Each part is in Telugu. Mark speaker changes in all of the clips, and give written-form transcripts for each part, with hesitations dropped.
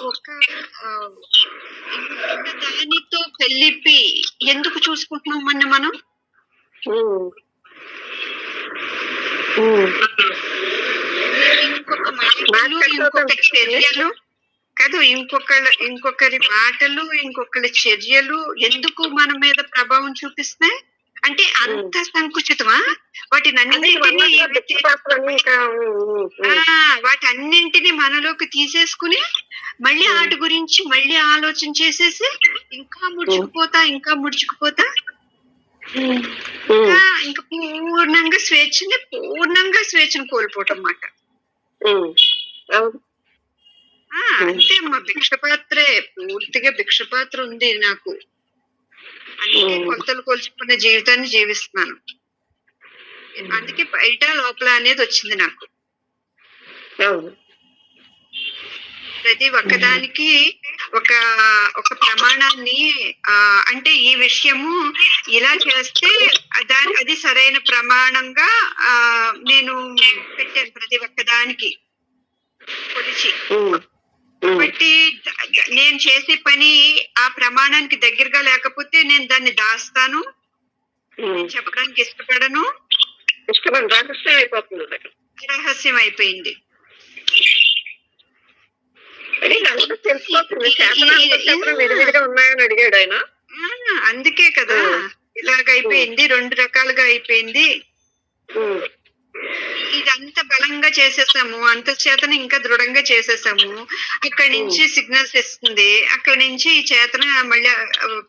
Speaker 1: ఒక దానితో కలిపి ఎందుకు చూసుకుంటున్నాం మనం?
Speaker 2: హ్మ్. హ్మ్.
Speaker 1: ఇంకొక మాటలు, ఇంకొక చర్యలు కాదు. ఇంకొకరి మాటలు, ఇంకొకరి చర్యలు ఎందుకు మన మీద ప్రభావం చూపిస్తున్నాయి? అంటే అంత సంకుచితమా? వాటన్నింటిని మనలోకి తీసేసుకుని మళ్ళీ ఆటి గురించి మళ్ళీ ఆలోచన చేసేసి ఇంకా ముడుచుకుపోతా ఇంకా పూర్ణంగా స్వేచ్ఛను కోల్పోవటం మాట. అంతే అమ్మా. పూర్తిగా భిక్షపాత్ర ఉంది నాకు. అందుకే కొలతలు కొలుచుకున్న జీవితాన్ని జీవిస్తున్నాను. అందుకే బయట లోపల అనేది వచ్చింది నాకు. ప్రతి ఒక్కదానికి ఒక ప్రమాణాన్ని అంటే ఈ విషయము ఇలా చేస్తే అది సరైన ప్రమాణంగా నేను పెట్టాను ప్రతి ఒక్కదానికి కొలిచి. కాబట్టి నేను చేసే పని ఆ ప్రమాణానికి దగ్గరగా లేకపోతే నేను దాన్ని దాస్తాను, చెప్పడానికి ఇష్టపడను. రహస్యం అయిపోయింది.
Speaker 2: అడిగాడు ఆయన.
Speaker 1: అందుకే కదా ఇలాగైపోయింది, 2 రకాలుగా అయిపోయింది. ఇదంతా బలంగా చేసేసాము, అంతఃచేతన ఇంకా దృఢంగా చేసేసాము. అక్కడి నుంచి సిగ్నల్స్ ఇస్తుంది, అక్కడి నుంచి ఈ చేతన మళ్ళీ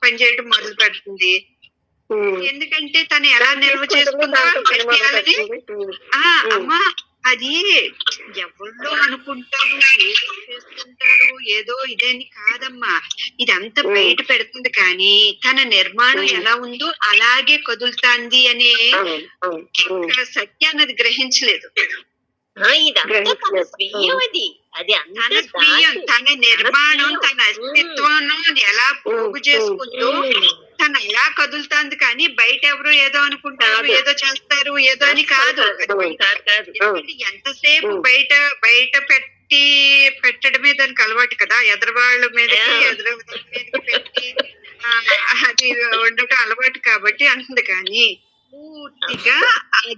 Speaker 1: పనిచేయడం మొదలు పెడుతుంది. ఎందుకంటే తను ఎలా నిల్వ చేసుకుందో అమ్మా, అది ఎవరిలో అనుకుంటారు, ఏదో చేస్తుంటారు, ఏదో ఇదేని కాదమ్మా. ఇదంతా బయట పెడుతుంది కానీ తన నిర్మాణం ఎలా ఉందో అలాగే కదులుతాంది అనే సత్యాన్ని అది గ్రహించలేదు. తన నిర్మాణం, తన అస్తిత్వం ఎలా పోగు చేసుకుందో తను ఎలా కదులుతాంది కానీ బయట ఎవరు ఏదో అనుకుంటారు, ఏదో చేస్తారు, ఏదో అని కాదు. ఎంతసేపు బయట పెట్టడమే దానికి అలవాటు కదా. ఎదరవాళ్ళ మీదకి పెట్టి అది ఉండటం అలవాటు కాబట్టి అంటుంది. కానీ పూర్తిగా అది